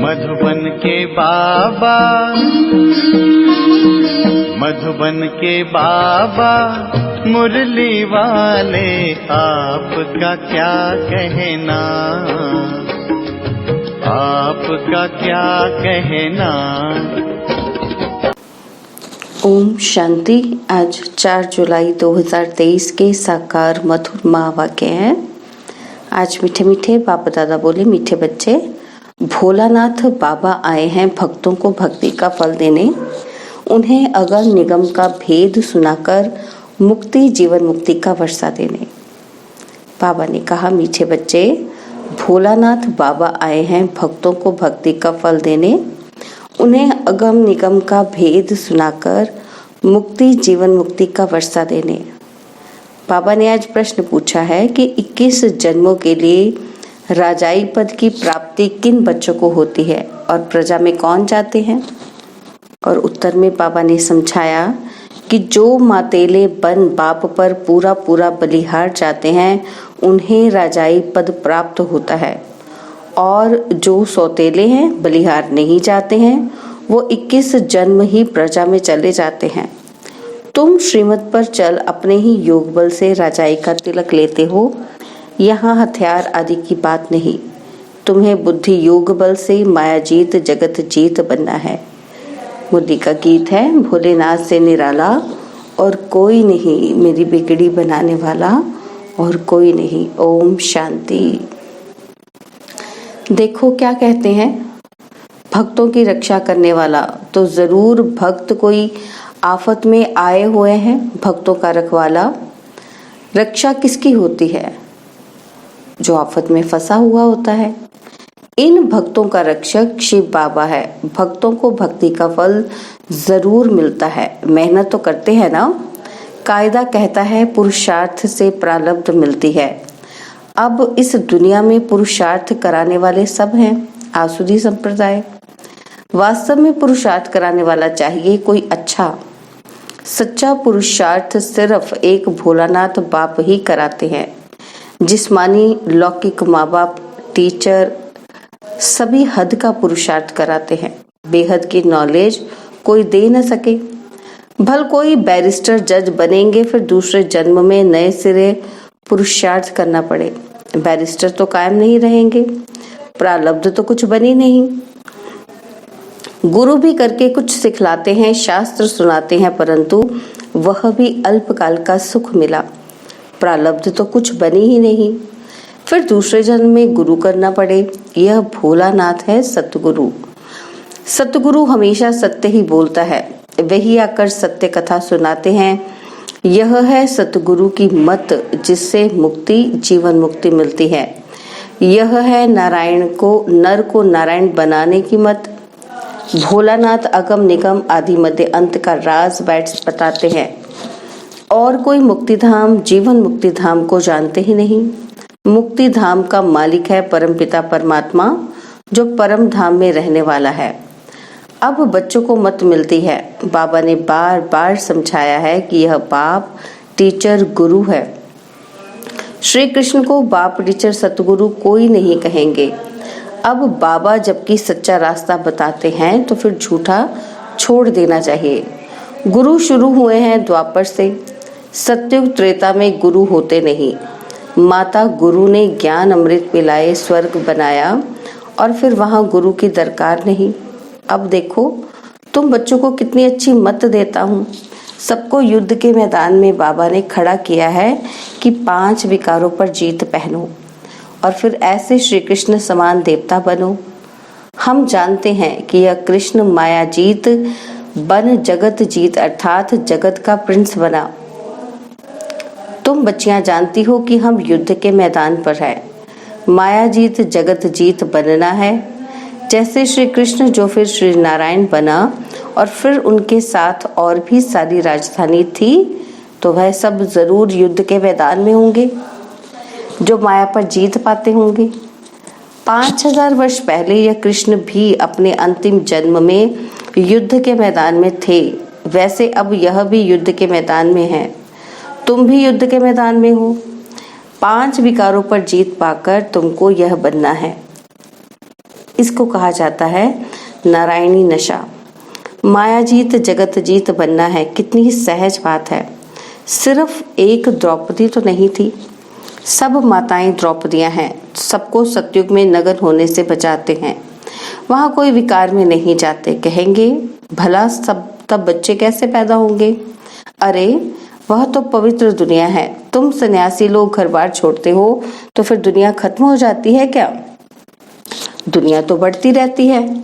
मधुबन के बाबा, मधुबन के बाबा मुरली वाले, आपका क्या कहना, आपका क्या कहना। ओम शांति। आज 4 जुलाई 2023 के साकार मधुर महावाक्य हैं। आज मीठे मीठे बाबा दादा बोले, मीठे बच्चे, भोलानाथ बाबा आए हैं भक्तों को भक्ति का फल देने, उन्हें अगम निगम का भेद सुनाकर मुक्ति जीवन मुक्ति का वर्षा देने। बाबा ने कहा, मीठे बच्चे, भोलानाथ बाबा आए हैं भक्तों को भक्ति का फल देने, उन्हें अगम निगम का भेद सुनाकर मुक्ति जीवन मुक्ति का वर्षा देने। बाबा ने आज प्रश्न पूछा है कि 21 जन्मों के लिए राजाई पद की प्राप्ति किन बच्चों को होती है और प्रजा में कौन जाते हैं। और उत्तर में बाबा ने समझाया कि जो मातेले बन बाप पर पूरा पूरा बलिहार जाते हैं उन्हें राजाई पद प्राप्त होता है, और जो सौतेले हैं बलिहार नहीं जाते हैं वो 21 जन्म ही प्रजा में चले जाते हैं। तुम श्रीमत पर चल अपने ही योग बल से राजाई का तिलक लेते हो। यहाँ हथियार आदि की बात नहीं, तुम्हें बुद्धि योग बल से माया जीत जगत जीत बनना है। मुरली का गीत है, भोलेनाथ से निराला और कोई नहीं, मेरी बिगड़ी बनाने वाला और कोई नहीं। ओम शांति। देखो क्या कहते हैं, भक्तों की रक्षा करने वाला, तो जरूर भक्त कोई आफत में आए हुए हैं, भक्तों का रखवाला। रक्षा किसकी होती है? जो आफत में फंसा हुआ होता है। इन भक्तों का रक्षक शिव बाबा है। भक्तों को भक्ति का फल जरूर मिलता है, मेहनत तो करते हैं ना। कायदा कहता है पुरुषार्थ से प्रारब्ध मिलती है। अब इस दुनिया में पुरुषार्थ कराने वाले सब हैं आसुरी संप्रदाय। वास्तव में पुरुषार्थ कराने वाला चाहिए कोई अच्छा सच्चा पुरुषार्थ सिर्फ एक भोलानाथ बाप ही कराते हैं। जिस्मानी लौकिक माँ बाप टीचर सभी हद का पुरुषार्थ कराते हैं, बेहद की नॉलेज कोई दे न सके। भल कोई बैरिस्टर जज बनेंगे, फिर दूसरे जन्म में नए सिरे पुरुषार्थ करना पड़े। बैरिस्टर तो कायम नहीं रहेंगे, प्रारब्ध तो कुछ बनी नहीं। गुरु भी करके कुछ सिखलाते हैं, शास्त्र सुनाते हैं, परंतु वह भी अल्पकाल का सुख मिला, प्रारब्ध तो कुछ बनी ही नहीं। फिर दूसरे जन्म में गुरु करना पड़े। यह भोलानाथ है सतगुरु। सतगुरु हमेशा सत्य ही बोलता है, वही आकर सत्य कथा सुनाते हैं। यह है सतगुरु की मत, जिससे मुक्ति जीवन मुक्ति मिलती है। यह है नारायण को नर को नारायण बनाने की मत। भोलानाथ अगम निगम आदि मध्य अंत का राज बैठ बताते हैं, और कोई मुक्ति धाम जीवन मुक्ति धाम को जानते ही नहीं। मुक्ति धाम का मालिक है परमपिता परमात्मा, जो परम धाम में रहने वाला है। अब बच्चों को मत मिलती है। बाबा ने बार बार समझाया है कि यह बाप टीचर गुरु है। श्री कृष्ण को बाप टीचर सतगुरु कोई नहीं कहेंगे। अब बाबा जबकि सच्चा रास्ता बताते हैं तो फिर झूठा छोड़ देना चाहिए। गुरु शुरू हुए हैं द्वापर से। सतयुग त्रेता में गुरु होते नहीं। माता गुरु ने ज्ञान अमृत पिलाए, स्वर्ग बनाया, और फिर वहां गुरु की दरकार नहीं। अब देखो तुम बच्चों को कितनी अच्छी मत देता हूँ। सबको युद्ध के मैदान में बाबा ने खड़ा किया है कि 5 विकारों पर जीत पहनो और फिर ऐसे श्री कृष्ण समान देवता बनो। हम जानते हैं कि यह कृष्ण माया जीत बन जगत जीत अर्थात जगत का प्रिंस बना। तुम बच्चियां जानती हो कि हम युद्ध के मैदान पर है। माया जीत जगत जीत बनना है। जैसे श्री कृष्ण जो फिर श्री नारायण बना और फिर उनके साथ और भी सारी राजधानी थी, तो वह सब जरूर युद्ध के मैदान में होंगे, जो माया पर जीत पाते होंगे। 5000 वर्ष पहले यह कृष्ण भी अपने अंतिम जन्म में युद्ध के मैदान में थे। वैसे अब यह भी युद्ध के मैदान में है। तुम भी युद्ध के मैदान में हो। 5 विकारों पर जीत पाकर तुमको यह बनना है। इसको कहा जाता है नारायणी नशा। माया जीत जगत जीत बनना है, कितनी सहज बात है। सिर्फ एक द्रौपदी तो नहीं थी, सब माताएं द्रौपदियां हैं। सबको सतयुग में नगन होने से बचाते हैं, वहाँ कोई विकार में नहीं जाते। कहेंगे भला सब तब बच्चे कैसे पैदा होंगे? अरे वह तो पवित्र दुनिया है। तुम सन्यासी लोग घर बार छोड़ते हो तो फिर दुनिया खत्म हो जाती है क्या? दुनिया तो बढ़ती रहती है।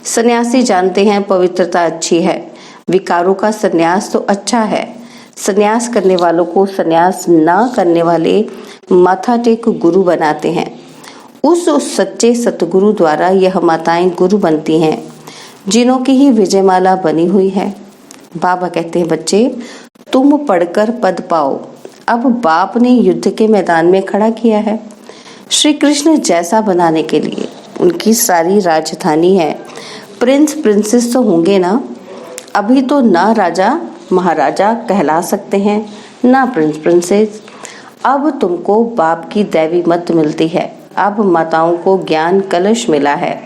सन्यासी जानते हैं पवित्रता अच्छी है, विकारों का सन्यास तो अच्छा है। सन्यास करने वालों को सन्यास ना करने वाले माथा टेक गुरु बनाते हैं। उस सच्चे सतगुरु द्वारा यह माताएं गुरु बनती हैं, जिन्हों की ही विजयमाला बनी हुई है। बाबा कहते हैं बच्चे तुम पढ़कर पद पाओ। अब बाप ने युद्ध के मैदान में खड़ा किया है श्री कृष्ण जैसा बनाने के लिए। उनकी सारी राजधानी है, प्रिंस प्रिंसेस तो होंगे ना। अभी तो ना राजा महाराजा कहला सकते हैं, ना प्रिंस प्रिंसेस। अब तुमको बाप की दैवी मत मिलती है। अब माताओं को ज्ञान कलश मिला है।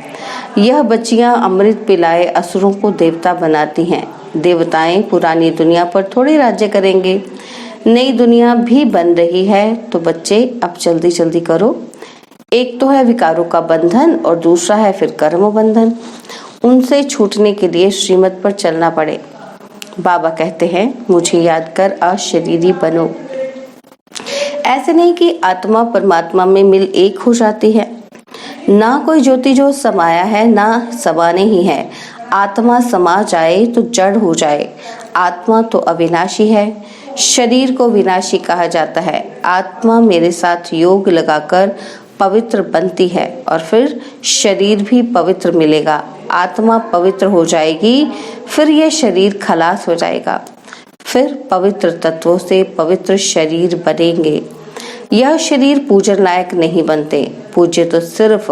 यह बच्चियां अमृत पिलाए असुरों को देवता बनाती हैं। देवताएं पुरानी दुनिया पर थोड़ी राज्य करेंगे, नई दुनिया भी बन रही है। तो बच्चे अब जल्दी जल्दी करो। एक तो है विकारों का बंधन और दूसरा है फिर कर्म बंधन। उनसे छूटने के लिए श्रीमत पर चलना पड़े। बाबा कहते हैं मुझे याद कर अशरीरी बनो। ऐसे नहीं कि आत्मा परमात्मा में मिल एक हो जाती है। ना कोई ज्योति जो समाया है ना समाने ही है। आत्मा समा जाए तो जड़ हो जाए। आत्मा तो अविनाशी है, शरीर को विनाशी कहा जाता है। आत्मा मेरे साथ योग लगाकर पवित्र बनती है और फिर शरीर भी पवित्र मिलेगा। आत्मा पवित्र हो जाएगी, फिर यह शरीर खलास हो जाएगा। फिर पवित्र तत्वों से पवित्र शरीर बनेंगे। यह शरीर पूजन लायक नहीं बनते। पूज्य तो सिर्फ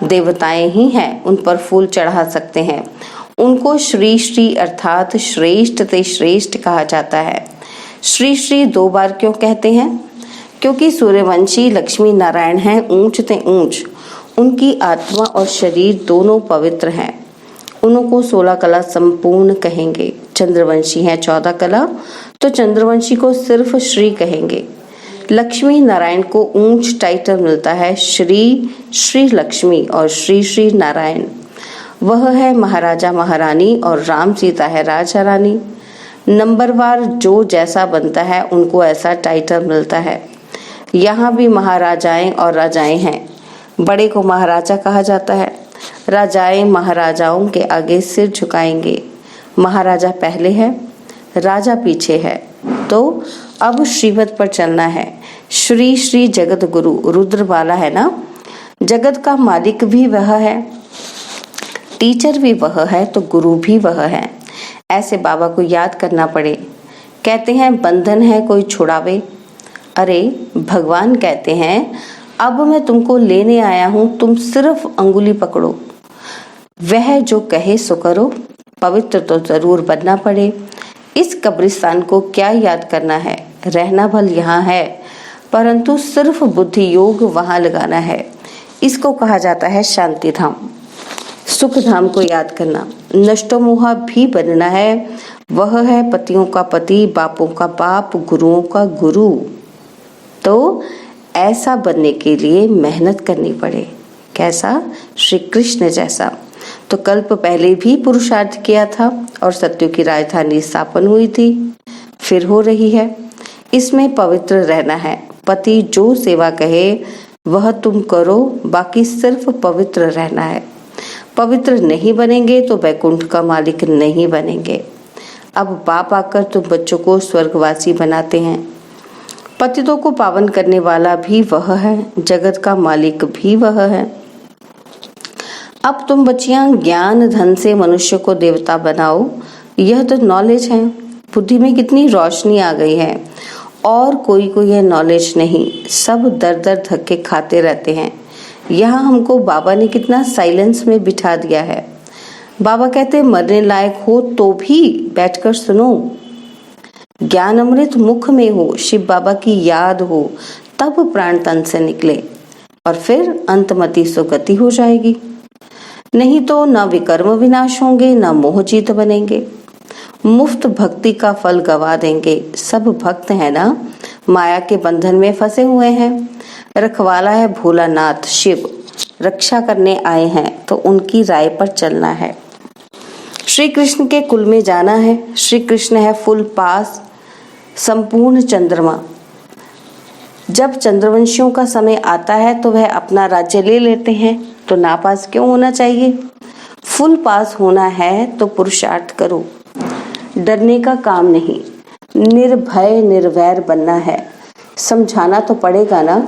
देवताएं ही हैं, उन पर फूल चढ़ा सकते हैं। उनको श्री श्री अर्थात श्रेष्ठ ते श्रेष्ठ कहा जाता है। श्री श्री 2 बार क्यों कहते हैं? क्योंकि सूर्यवंशी लक्ष्मी नारायण हैं, ऊंच ते ऊंच। उनकी आत्मा और शरीर दोनों पवित्र हैं। उनको 16 कला संपूर्ण कहेंगे। चंद्रवंशी हैं 14 कला, तो चंद्रवंशी को सिर्फ श्री कहेंगे। लक्ष्मी नारायण को ऊंच टाइटल मिलता है श्री श्री लक्ष्मी और श्री श्री नारायण। वह है महाराजा महारानी और राम सीता है राजा रानी। नंबरवार जो जैसा बनता है उनको ऐसा टाइटल मिलता है। यहाँ भी महाराजाएं और राजाएं हैं। बड़े को महाराजा कहा जाता है। राजाएं महाराजाओं के आगे सिर झुकाएंगे। महाराजा पहले है, राजा पीछे है। तो अब श्रीमत पर चलना है। श्री श्री जगत गुरु रुद्र वाला है ना। जगत का मालिक भी वह है, टीचर भी वह है, तो गुरु भी वह है। ऐसे बाबा को याद करना पड़े। कहते हैं बंधन है कोई छुड़ावे। अरे भगवान कहते हैं अब मैं तुमको लेने आया हूं, तुम सिर्फ अंगुली पकड़ो। वह जो कहे सो करो। पवित्र तो जरूर बनना पड़े। इस कब्रिस्तान को क्या याद करना है? रहना भल यहाँ है, परंतु सिर्फ बुद्धि योग वहां लगाना है। इसको कहा जाता है शांति धाम। सुख धाम को याद करना। नष्टो मोहा भी बनना है। वह है पतियों का पति, बापों का बाप, गुरुओं का गुरु। तो ऐसा बनने के लिए मेहनत करनी पड़े। कैसा? श्री कृष्ण जैसा। तो कल्प पहले भी पुरुषार्थ किया था और सत्युग की राजधानी स्थापन हुई थी, फिर हो रही है। इसमें पवित्र रहना है। पति जो सेवा कहे वह तुम करो, बाकी सिर्फ पवित्र रहना है। पवित्र नहीं बनेंगे तो वैकुंठ का मालिक नहीं बनेंगे। अब बाप आकर तुम बच्चों को स्वर्गवासी बनाते हैं। पतितों को पावन करने वाला भी वह है, जगत का मालिक भी वह है। अब तुम बच्चियां ज्ञान धन से मनुष्य को देवता बनाओ। यह तो नॉलेज है। बुद्धि में कितनी रोशनी आ गई है और कोई को यह नॉलेज नहीं। सब दर दर धक्के खाते रहते हैं। यहाँ हमको बाबा ने कितना साइलेंस में बिठा दिया है। बाबा कहते मरने लायक हो तो भी बैठकर सुनो। ज्ञान अमृत मुख में हो, शिव बाबा की याद हो, तब प्राण तन से निकले और फिर अंतमति सुगति हो जाएगी। नहीं तो न विकर्म विनाश होंगे, न मोह जीत बनेंगे। मुफ्त भक्ति का फल गवा देंगे। सब भक्त है ना, माया के बंधन में फंसे हुए हैं। रखवाला है भोलानाथ शिव, रक्षा करने आए हैं, तो उनकी राय पर चलना है। श्री कृष्ण के कुल में जाना है। श्री कृष्ण है फुल पास, संपूर्ण चंद्रमा। जब चंद्रवंशियों का समय आता है तो वह अपना राज्य ले लेते हैं, तो नापास क्यों होना चाहिए? फुल पास होना है तो पुरुषार्थ करो, डरने का काम नहीं, निर्भय निर्वैर बनना है। समझाना तो पड़ेगा ना।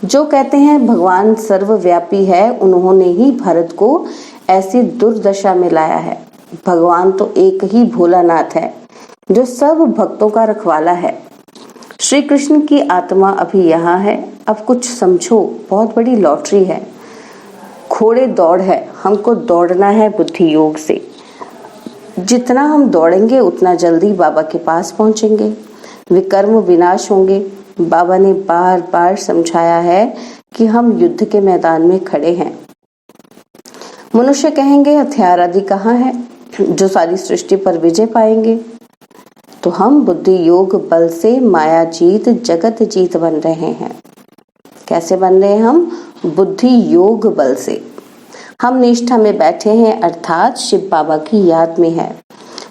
जो कहते हैं भगवान सर्वव्यापी है, उन्होंने ही भारत को ऐसी दुर्दशा में लाया है। भगवान तो एक ही भोलानाथ है, जो सब भक्तों का रखवाला है। श्री कृष्ण की आत्मा अभी यहाँ है। अब कुछ समझो, बहुत बड़ी लॉटरी है, घोड़े दौड़ है, हमको दौड़ना है बुद्धि योग से। जितना हम दौड़ेंगे उतना जल्दी बाबा के पास पहुंचेंगे। विकर्म विनाश होंगे। बाबा ने बार बार समझाया है कि हम युद्ध के मैदान में खड़े हैं। मनुष्य कहेंगे हथियार आदि कहाँ है जो सारी सृष्टि पर विजय पाएंगे? तो हम बुद्धि योग बल से माया जीत जगत जीत बन रहे हैं। कैसे बन रहे हैं हम? बुद्धि योग बल से। हम निष्ठा में बैठे हैं, अर्थात शिव बाबा की याद में है।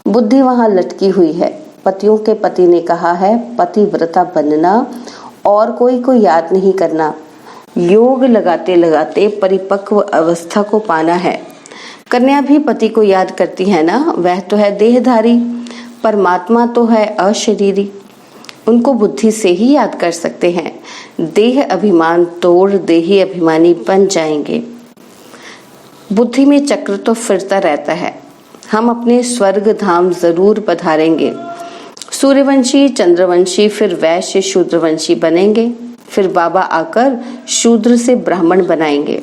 बुद्धि वहां लटकी हुई है। पतियों के पति ने कहा है पतिव्रता बनना और कोई को याद नहीं करना। योग लगाते लगाते परिपक्व अवस्था को पाना है। कन्या भी पति को याद करती है ना, वह तो है देहधारी, परमात्मा तो है अशरीरी। उनको बुद्धि से ही याद कर सकते हैं। देह अभिमान तोड़ देही अभिमानी बन जाएंगे। बुद्धि में चक्र तो फिरता रहता है। हम अपने स्वर्ग धाम जरूर पधारेंगे। सूर्यवंशी, चंद्रवंशी, फिर वैश्य शूद्रवंशी बनेंगे। फिर बाबा आकर शूद्र से ब्राह्मण बनाएंगे।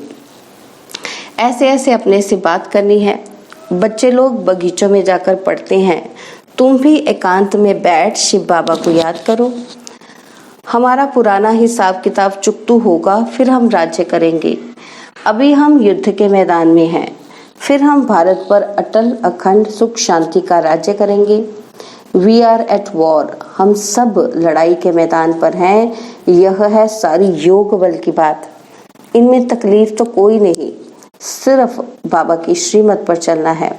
ऐसे ऐसे अपने से बात करनी है। बच्चे लोग बगीचों में जाकर पढ़ते हैं, तुम भी एकांत में बैठ शिव बाबा को याद करो। हमारा पुराना हिसाब किताब चुकतू होगा, फिर हम राज्य करेंगे। अभी हम युद्ध के मैदान में हैं, फिर हम भारत पर अटल अखंड सुख शांति का राज्य करेंगे। वी आर एट वॉर, हम सब लड़ाई के मैदान पर हैं। यह है सारी योग बल की बात। इनमें तकलीफ तो कोई नहीं, सिर्फ बाबा की श्रीमत पर चलना है।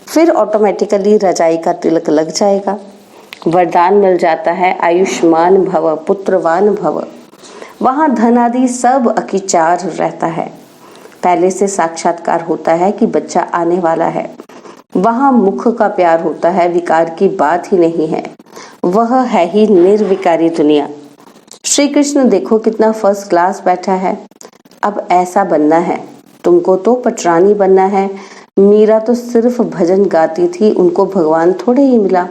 फिर ऑटोमेटिकली रजाई का तिलक लग जाएगा। वरदान मिल जाता है आयुष्मान भव पुत्रवान भव। वहां धन आदि सब अकिचार रहता है। पहले से साक्षात्कार होता है कि बच्चा आने वाला है। वहां मुख का प्यार होता है, विकार की बात ही नहीं है। वह है ही निर्विकारी दुनिया। श्री कृष्ण देखो कितना फर्स्ट क्लास बैठा है। अब ऐसा बनना है। तुमको तो पटरानी बनना है। मीरा तो सिर्फ भजन गाती थी, उनको भगवान थोड़े ही मिला।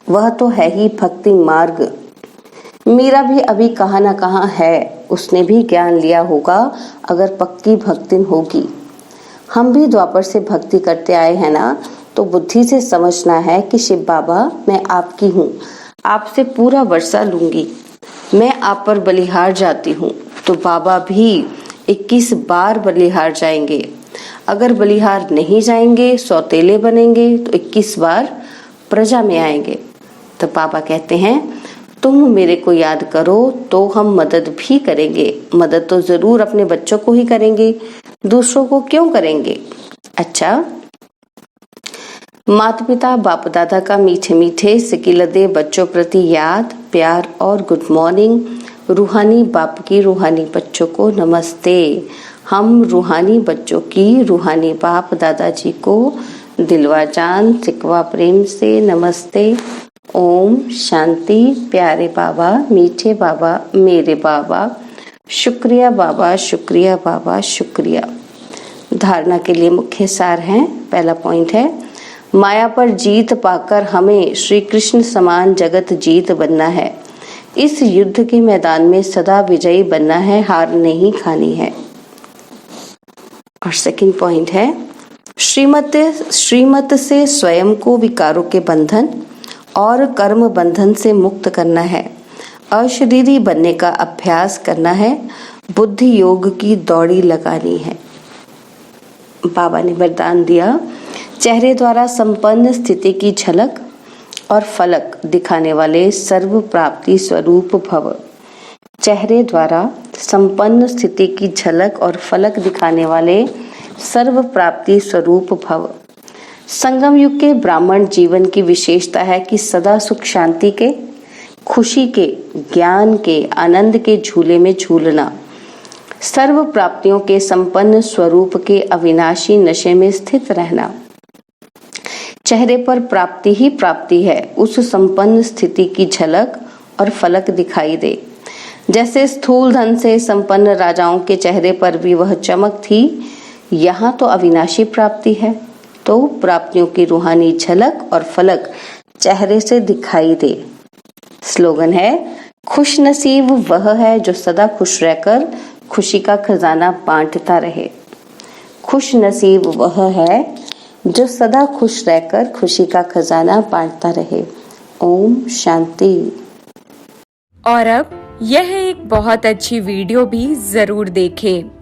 वह तो है ही भक्ति मार्ग। मीरा भी अभी कहाँ ना कहाँ है, उसने भी ज्ञान लिया होगा अगर पक्की भक्तिन होगी। हम भी द्वापर से भक्ति करते आए हैं ना, तो बुद्धि से समझना है कि शिव बाबा मैं आपकी हूँ, आपसे पूरा वर्षा लूंगी। मैं आप पर बलिहार जाती हूँ, तो बाबा भी 21 बार बलिहार जाएंगे। अगर बलिहार नहीं जाएंगे, सौतेले बनेंगे, तो 21 बार प्रजा में आएंगे। तो बाबा कहते हैं तुम मेरे को याद करो तो हम मदद भी करेंगे। मदद तो जरूर अपने बच्चों को ही करेंगे, दूसरों को क्यों करेंगे? अच्छा, माता पिता बाप दादा का मीठे मीठे सिकिलदे बच्चों प्रति याद, प्यार और गुड मॉर्निंग। रूहानी बाप की रूहानी बच्चों को नमस्ते। हम रूहानी बच्चों की रूहानी बाप दादाजी को दिलवा जान सिकवा प्रेम से नमस्ते। ओम शांति। प्यारे बाबा, मीठे बाबा, मेरे बाबा, शुक्रिया बाबा, शुक्रिया बाबा, शुक्रिया। धारणा के लिए मुख्य सार हैं। पहला पॉइंट है, माया पर जीत पाकर हमें श्री कृष्ण समान जगत जीत बनना है। इस युद्ध के मैदान में सदा विजयी बनना है, हार नहीं खानी है। और सेकंड पॉइंट है, श्रीमत से स्वयं को विकारों के बंधन और कर्म बंधन से मुक्त करना है। अशरीरी बनने का अभ्यास करना है। बुद्धि योग की दौड़ी लगानी है। बाबा ने वरदान दिया, चेहरे द्वारा संपन्न स्थिति की झलक और फलक दिखाने वाले सर्व प्राप्ति स्वरूप भव। चेहरे द्वारा संपन्न स्थिति की झलक और फलक दिखाने वाले सर्व प्राप्ति स्वरूप भव। संगम युग के ब्राह्मण जीवन की विशेषता है कि सदा सुख शांति के, खुशी के, ज्ञान के, आनंद के झूले में झूलना, सर्व प्राप्तियों के संपन्न स्वरूप के अविनाशी नशे में स्थित रहना। चेहरे पर प्राप्ति ही प्राप्ति है, उस संपन्न स्थिति की झलक और फलक दिखाई दे। जैसे स्थूल धन से संपन्न राजाओं के चेहरे पर भी वह चमक थी, यहाँ तो अविनाशी प्राप्ति है, तो प्राप्तियों की रूहानी झलक और फलक चेहरे से दिखाई दे। स्लोगन है, खुश नसीब वह है जो सदा खुश रहकर खुशी का खजाना बांटता रहे। खुश नसीब वह है जो सदा खुश रहकर खुशी का खजाना बांटता रहे। ओम शांति। और अब यह एक बहुत अच्छी वीडियो भी जरूर देखें।